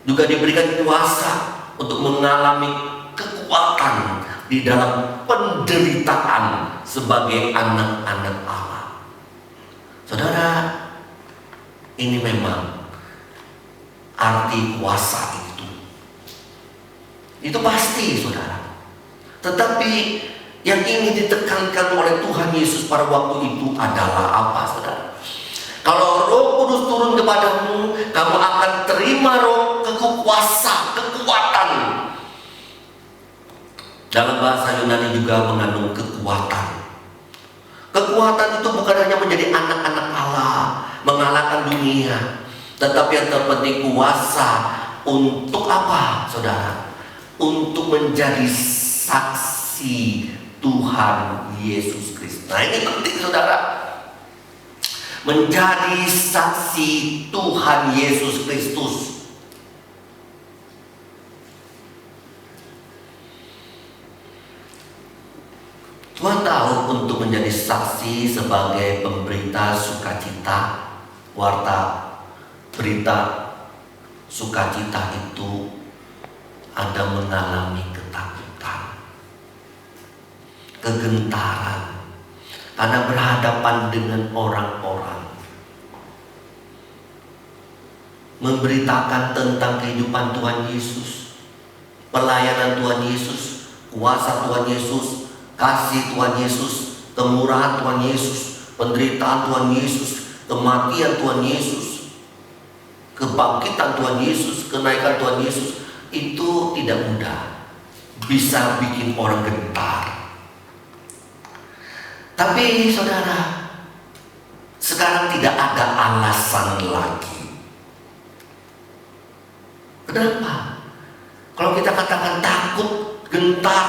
Juga diberikan kuasa untuk mengalami kekuatan di dalam penderitaan sebagai anak-anak Allah. Saudara, ini memang arti kuasa itu. Itu pasti, saudara. Tetapi yang ingin ditekankan oleh Tuhan Yesus pada waktu itu adalah apa, saudara? Kalau Roh Kudus turun kepadamu, kamu akan terima roh kekuatan. Dalam bahasa Yunani juga mengandung kekuatan. Kekuatan itu bukan hanya menjadi anak-anak Allah, mengalahkan dunia, tetapi yang terpenting kuasa untuk apa, saudara? Untuk menjadi saksi Tuhan Yesus Kristus. Nah, ini penting, saudara. Menjadi saksi Tuhan Yesus Kristus. Tuhan tahu untuk menjadi saksi sebagai pemberita sukacita, warta berita sukacita itu ada mengalami ketakutan, kegentaran, karena berhadapan dengan orang-orang, memberitakan tentang kehidupan Tuhan Yesus, pelayanan Tuhan Yesus, kuasa Tuhan Yesus, kasih Tuhan Yesus, kemurahan Tuhan Yesus, penderitaan Tuhan Yesus, kematian Tuhan Yesus, kebangkitan Tuhan Yesus, kenaikan Tuhan Yesus. Itu tidak mudah, bisa bikin orang gentar. Tapi saudara, sekarang tidak ada alasan lagi. Kenapa? Kalau kita katakan takut, gentar,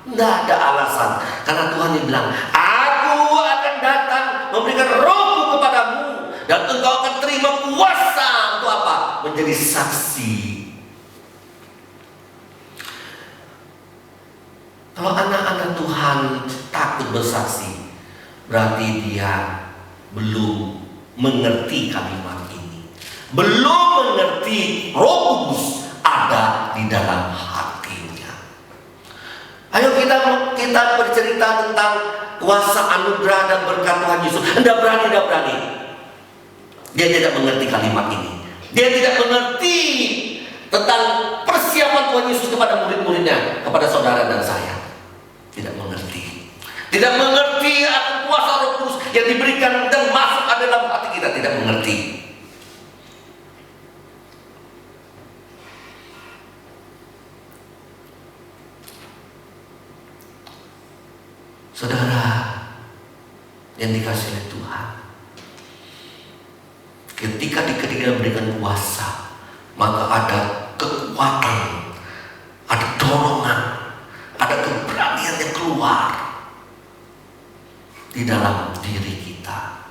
tidak ada alasan. Karena Tuhan yang bilang, aku akan datang memberikan rohku kepadamu, dan engkau akan terima kuasa untuk apa? Menjadi saksi. Kalau anak-anak Tuhan takut bersaksi, berarti dia belum mengerti kalimat ini. belum mengerti Roh Kudus ada di dalam hatinya. Ayo kita bercerita tentang kuasa anugerah dan berkat Tuhan Yesus. Tidak berani. Dia tidak mengerti kalimat ini. Dia tidak mengerti tentang persiapan Tuhan Yesus kepada murid-muridnya, kepada saudara dan saya. Tidak mengerti. Tidak mengerti akan kuasa Roh Kudus yang diberikan dan masuk ke dalam hati kita. Tidak mengerti. Saudara yang dikasihi oleh Tuhan, ketika dia berikan kuasa, maka ada kekuatan, ada dorongan, ada keberanian yang keluar di dalam diri kita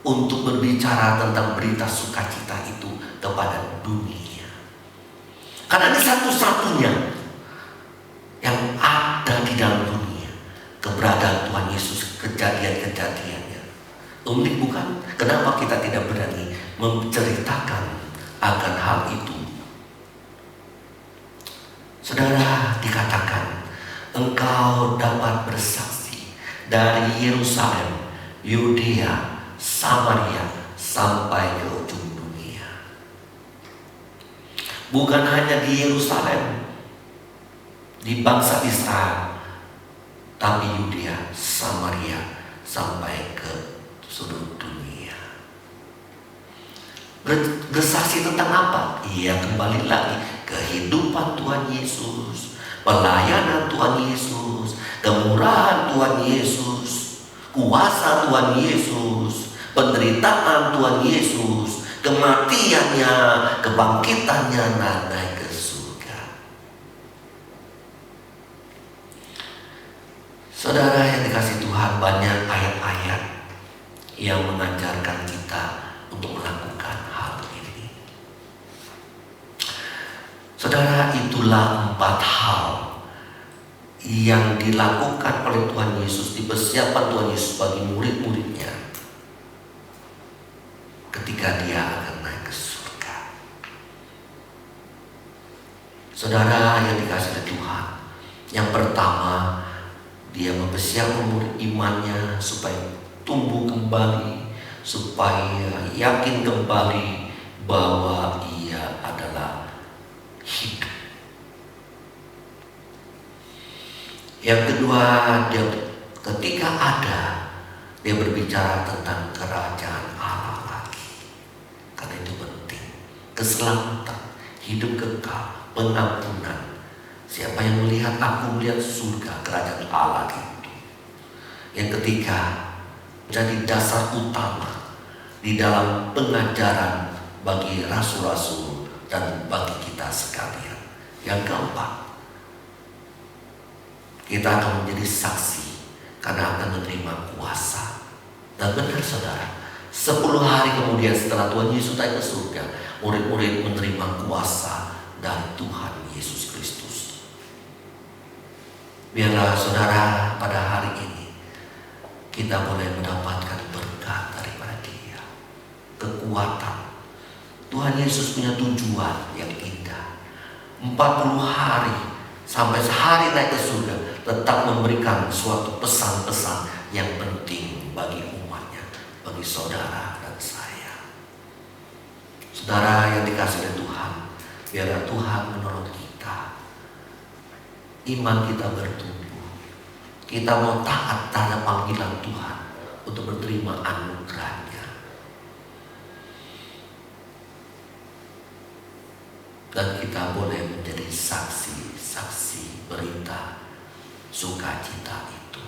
untuk berbicara tentang berita sukacita itu kepada dunia. Karena ini satu-satunya yang ada di dalam dunia, keberadaan Tuhan Yesus, kejadian-kejadiannya. Unik bukan? Kenapa kita tidak berani menceritakan akan hal itu? Saudara, dikatakan engkau dapat bersaksi dari Yerusalem, Yudea, Samaria sampai ke ujung dunia. Bukan hanya di Yerusalem, di bangsa Israel, tapi Yudea, Samaria sampai ke seluruh dunia. Bersaksi tentang apa? Iya, kembali lagi kehidupan Tuhan Yesus, pelayanan Tuhan Yesus, kemurahan Tuhan Yesus, kuasa Tuhan Yesus, penderitaan Tuhan Yesus, kematiannya, kebangkitannya, dan naik ke surga. Saudara yang dikasihi Tuhan, banyak ayat-ayat yang mengajarkan kita untuk melakukan hal ini. Saudara, itulah 4 hal yang dilakukan oleh Tuhan Yesus, dipersiapkan Tuhan Yesus bagi murid-muridnya ketika dia akan naik ke surga. Saudara yang dikasihi Tuhan, yang pertama, dia mempersiapkan murid imannya supaya tumbuh kembali, supaya yakin kembali bahwa ia adalah hidup. Yang kedua, dia ketika dia berbicara tentang kerajaan Allah lagi. Karena itu penting. Keselamatan, hidup kekal, pengampunan. Siapa yang melihat aku melihat surga, kerajaan Allah itu. Yang ketiga, jadi dasar utama di dalam pengajaran bagi rasul-rasul dan bagi kita sekalian. Yang keempat, kita akan menjadi saksi karena akan menerima kuasa. Dan benar saudara, 10 hari kemudian setelah Tuhan Yesus naik ke surga, murid-murid menerima kuasa dari Tuhan Yesus Kristus. Biarlah saudara pada hari ini kita boleh mendapatkan berkat daripada Dia, kekuatan. Tuhan Yesus punya tujuan yang indah. 40 hari sampai sehari naik ke surga, tetap memberikan suatu pesan-pesan yang penting bagi umatnya, bagi saudara dan saya. Saudara yang dikasihi oleh Tuhan, biarlah Tuhan menolong kita. Iman kita bertumbuh. Kita mau taat terhadap panggilan Tuhan untuk menerima anugerah-Nya. Dan kita boleh menjadi saksi-saksi berita sukacita itu.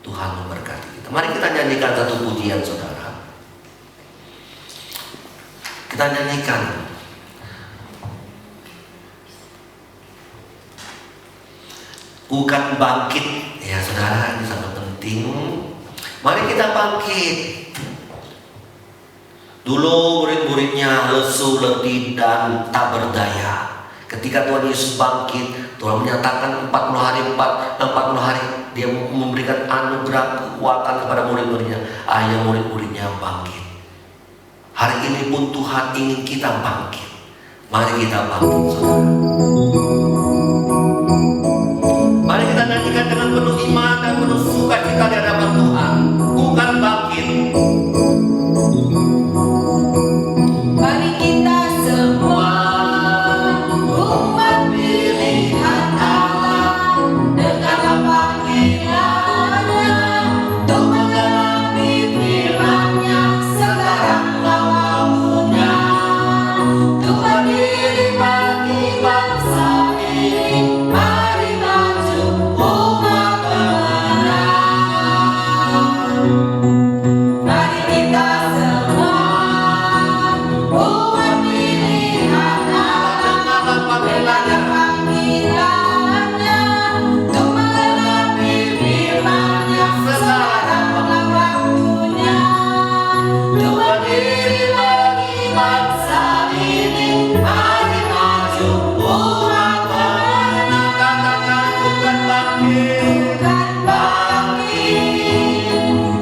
Tuhan memberkati kita. Mari kita nyanyikan satu pujian saudara. Kita nyanyikan. Ku kan bangkit. Ya saudara, ini sangat penting. Mari kita bangkit. Dulu murid-muridnya lesu, letih, dan tak berdaya. Ketika Tuhan Yesus bangkit, Tuhan menyatakan 40 hari Dia memberikan anugerah kekuatan kepada murid-muridnya. Ayo murid-muridnya bangkit. Hari ini pun Tuhan ingin kita bangkit. Mari kita bangkit, saudara. Mari kita nyanyikan dengan penuh iman dan penuh sukacita di hadapan Tuhan. Bukan bangkit. Mari kita semua umat pilihan Allah, dengarlah panggilannya untuk menggenapi firman-Nya. Sekaranglah waktunya untuk berdiri bagi bangsa ini. Mari maju umat pemenang. Mari kita semua umat pilihan Allah, dengarlah panggilannya untuk menggenapi firman-Nya. Sekaranglah waktunya untuk berdiri bagi bangsa ini. Mari maju umat pemenang. Katakan bukan bangkit. Bukan bangkit,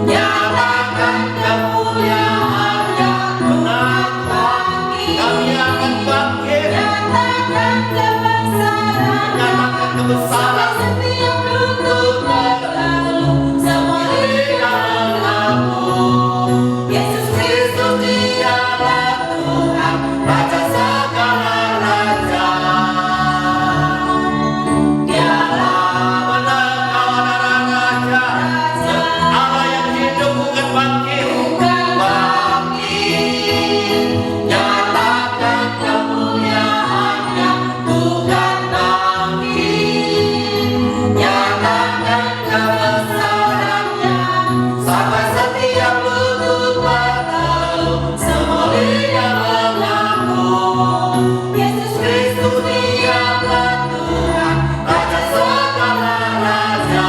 nyatakan kemuliaan-Nya. Bukan bangkit, Kami akan bangkit. nyatakan kebesaran-Nya. Nyatakan kebesaran. Setiap lutut berlalu, semua lidah mengaku, Yesus Kristus dialah Tuhan, Raja segala raja. Dialah Menang adalah Raja. Raja, Allah yang hidup bukan bangkit. bukan bangkit, nyatakan kemuliaan-Nya. Bukan bangkit, nyatakan kebesaran-Nya. Sampai setiap lutut berlalu, semua lidah mengaku, Yesus Kristus dialah Tuhan, Raja segala raja.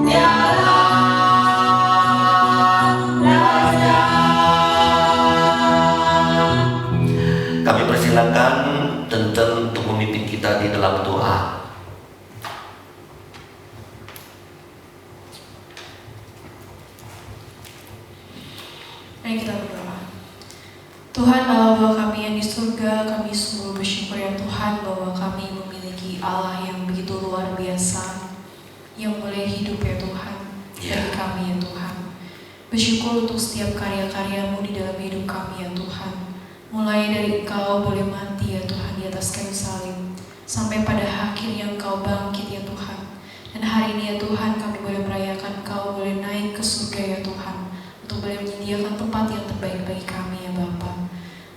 Dialah Raja. Kami persilakan Tenten untuk memimpin kita di dalam doa. Mari kita berdoa. Tuhan Allah Bapa kami yang di surga, kami sungguh bersyukur ya Tuhan bahwa kami memiliki Allah yang begitu luar biasa, yang boleh hidup ya Tuhan bagi kami ya Tuhan. Bersyukur untuk setiap karya-karya-Mu di dalam hidup kami ya Tuhan. Mulai dari Engkau boleh mati ya Tuhan di atas kayu salib, sampai pada akhirnya Engkau bangkit ya Tuhan. Dan hari ini ya Tuhan kami boleh merayakan Engkau boleh naik ke surga ya Tuhan, untuk boleh menyediakan tempat yang terbaik bagi kami ya Bapa.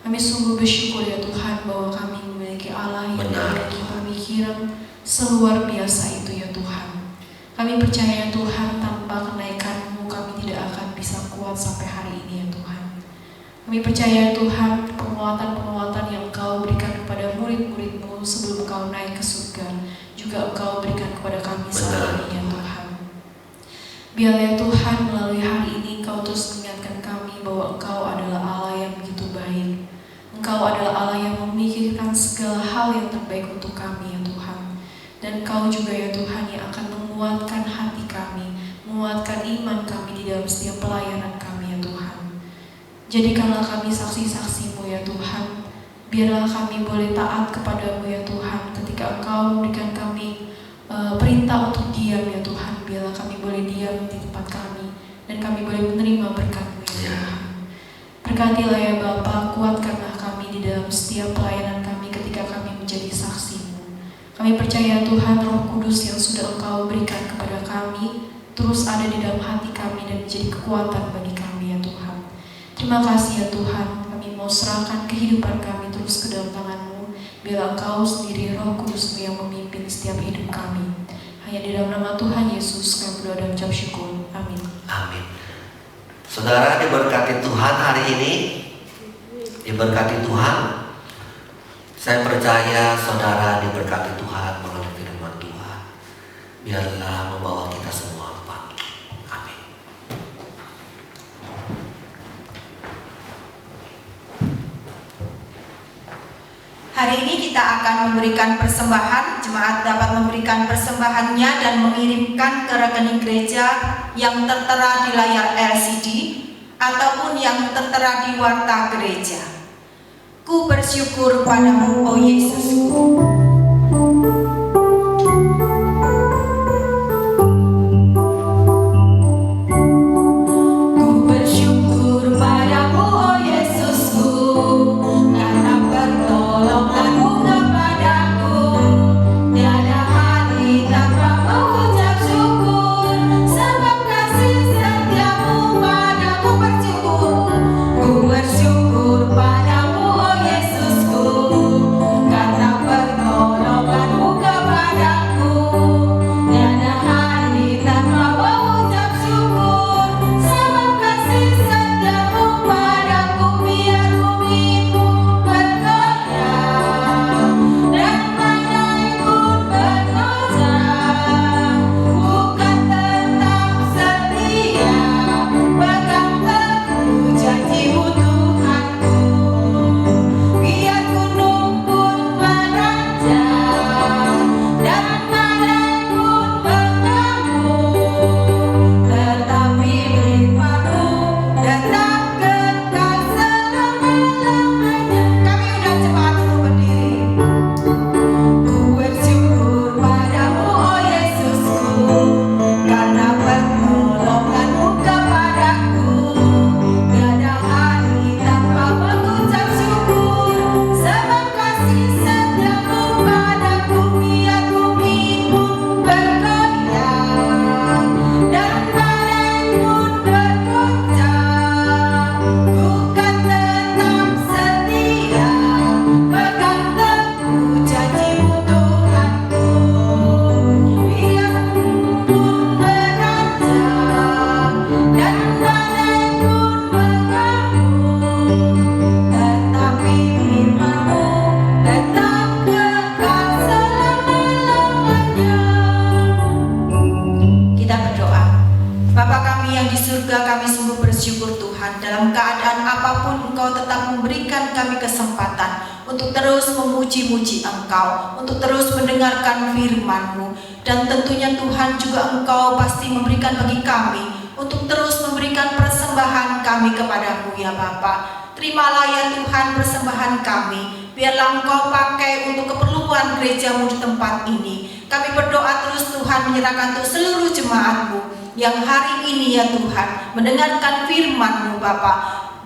Kami sungguh bersyukur ya Tuhan bahwa kami memiliki Allah yang Benar. memiliki pemikiran seluar biasa itu ya Tuhan. Kami percaya Tuhan tanpa kenaikan-Mu kami tidak akan bisa kuat sampai hari ini ya Tuhan. Kami percaya Tuhan penguatan-penguatan yang Engkau berikan kepada murid-murid-Mu sebelum Engkau naik ke surga juga Engkau berikan kepada kami saat ini ya Tuhan. Biarlah ya Tuhan melalui hari ini Engkau terus mengingatkan kami bahwa Engkau adalah Allah yang begitu baik. Engkau adalah Allah yang memikirkan segala hal yang terbaik untuk kami ya Tuhan. Dan Engkau juga ya Tuhan yang akan menguatkan hati kami, menguatkan iman kami di dalam setiap pelayanan kami ya Tuhan. Jadikanlah kami saksi-saksi-Mu ya Tuhan. Biarlah kami boleh taat kepada-Mu ya Tuhan ketika Engkau memberikan kami perintah untuk diam ya Tuhan. Biarlah kami boleh diam di tempat kami dan kami boleh menerima berkat-Mu ya Tuhan. Berkatilah ya Bapa, kuatkanlah kami di dalam setiap pelayanan kami ketika kami menjadi saksi-Mu. Kami percaya Tuhan Roh Kudus yang sudah Engkau berikan kepada kami terus ada di dalam hati kami dan menjadi kekuatan bagi kami ya Tuhan. Terima kasih ya Tuhan, kami mau serahkan kehidupan kami terus ke dalam tangan-Mu. Biarlah Engkau sendiri Roh Kudus-Mu yang memimpin setiap hidup kami. Hanya di dalam nama Tuhan Yesus kami berdoa dan ucap syukur. Amin. Amin. Saudara diberkati Tuhan hari ini. Diberkati Tuhan. Saya percaya saudara diberkati Tuhan melalui firman Tuhan. Biarlah membawa kita semua bangkit. Amin. Hari ini kita akan memberikan persembahan. Jemaat dapat memberikan persembahannya dan mengirimkan ke rekening gereja yang tertera di layar LCD ataupun yang tertera di warta gereja. Ku bersyukur padamu, oh Yesusku. Dalam keadaan apapun Engkau tetap memberikan kami kesempatan untuk terus memuji-muji Engkau, untuk terus mendengarkan firman-Mu. Dan tentunya Tuhan juga Engkau pasti memberikan bagi kami untuk terus memberikan persembahan kami kepadamu ya Bapa. Terimalah ya Tuhan persembahan kami, biarlah Engkau pakai untuk keperluan gereja-Mu di tempat ini. Kami berdoa terus Tuhan menyerahkan untuk seluruh jemaat-Mu yang hari ini ya Tuhan mendengarkan firman-Mu Bapa,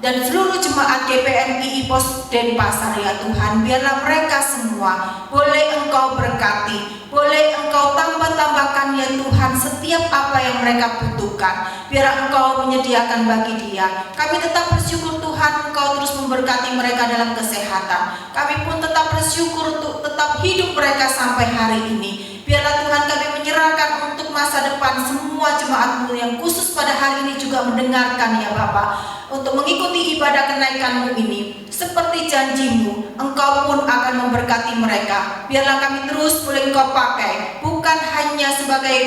dan seluruh jemaat GPMI Pos Denpasar ya Tuhan, biarlah mereka semua boleh Engkau berkati, boleh Engkau tambah-tambahkan ya Tuhan setiap apa yang mereka butuhkan, biar Engkau menyediakan bagi dia. Kami tetap bersyukur Tuhan Engkau terus memberkati mereka dalam kesehatan. Kami pun tetap bersyukur untuk tetap hidup mereka sampai hari ini. Biarlah Tuhan kami menyerahkan untuk masa depan semua jemaat-Mu yang khusus pada hari ini juga mendengarkan ya Bapa, untuk mengikuti ibadah kenaikan-Mu ini. Seperti janji-Mu, Engkau pun akan memberkati mereka. Biarlah kami terus boleh Engkau pakai, bukan hanya sebagai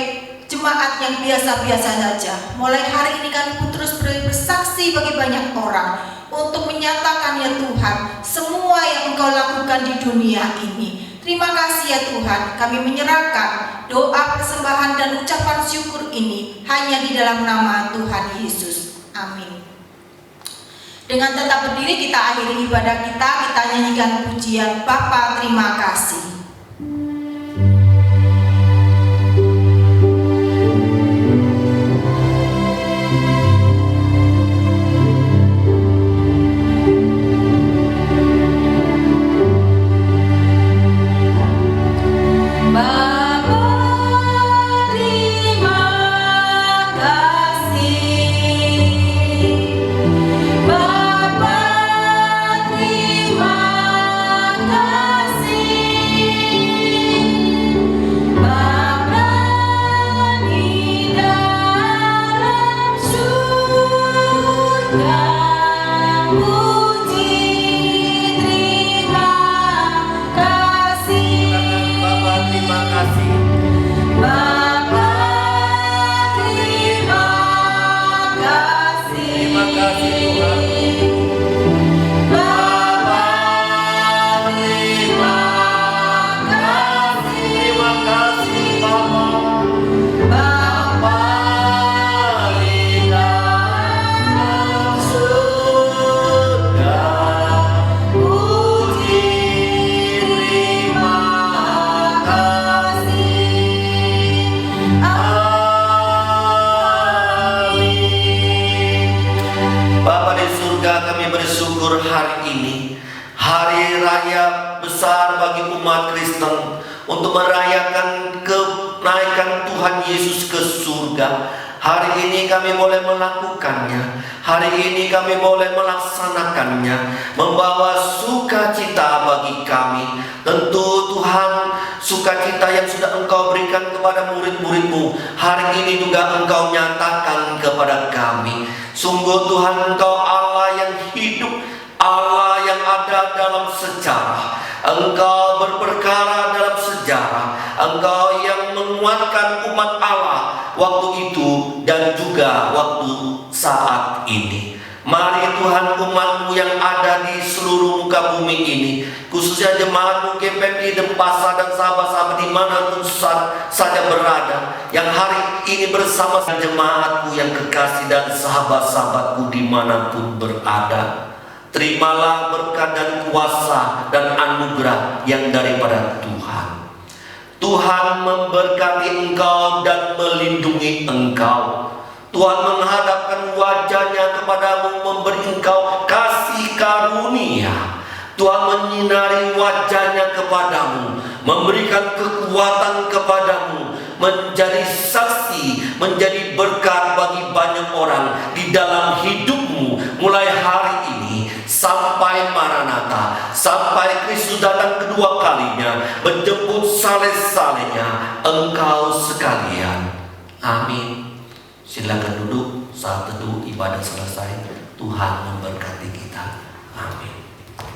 jemaat yang biasa-biasa saja. Mulai hari ini kami pun terus bersaksi bagi banyak orang untuk menyatakan ya Tuhan semua yang Engkau lakukan di dunia ini. Terima kasih ya Tuhan, kami menyerahkan doa persembahan dan ucapan syukur ini hanya di dalam nama Tuhan Yesus. Amin. Dengan tetap berdiri kita akhiri ibadah kita nyanyikan pujian Bapa terima kasih. besar bagi umat Kristen untuk merayakan kenaikan Tuhan Yesus ke surga. Hari ini kami boleh melakukannya. Hari ini kami boleh melaksanakannya, membawa sukacita bagi kami. Tentu Tuhan, sukacita yang sudah Engkau berikan kepada murid-murid-Mu, hari ini juga Engkau nyatakan kepada kami. Sungguh Tuhan, Engkau Allah yang hidup, Allah yang ada dalam sejarah. Engkau berperkara dalam sejarah. Engkau yang menguatkan umat Allah waktu itu dan juga waktu saat ini. Mari Tuhan, umat-Mu yang ada di seluruh muka bumi ini, khususnya jemaat-Mu GPMI Denpasar dan sahabat-sahabat dimanapun saja berada, yang hari ini bersama jemaat-Mu yang kekasih dan sahabat-sahabat-Mu dimanapun berada. Terimalah berkat dan kuasa dan anugerah yang daripada Tuhan. Tuhan memberkati engkau dan melindungi engkau. Tuhan menghadapkan wajahnya kepadamu, memberi engkau kasih karunia. Tuhan menyinari wajahnya kepadamu, memberikan kekuatan kepadamu, menjadi saksi, menjadi berkat bagi banyak orang di dalam hidupmu mulai hari ini sampai Maranatha, sampai Kristus datang kedua kalinya menjemput saleh-salehnya engkau sekalian. Amin. Silakan duduk. Saat teduh ibadah selesai, Tuhan memberkati kita. Amin.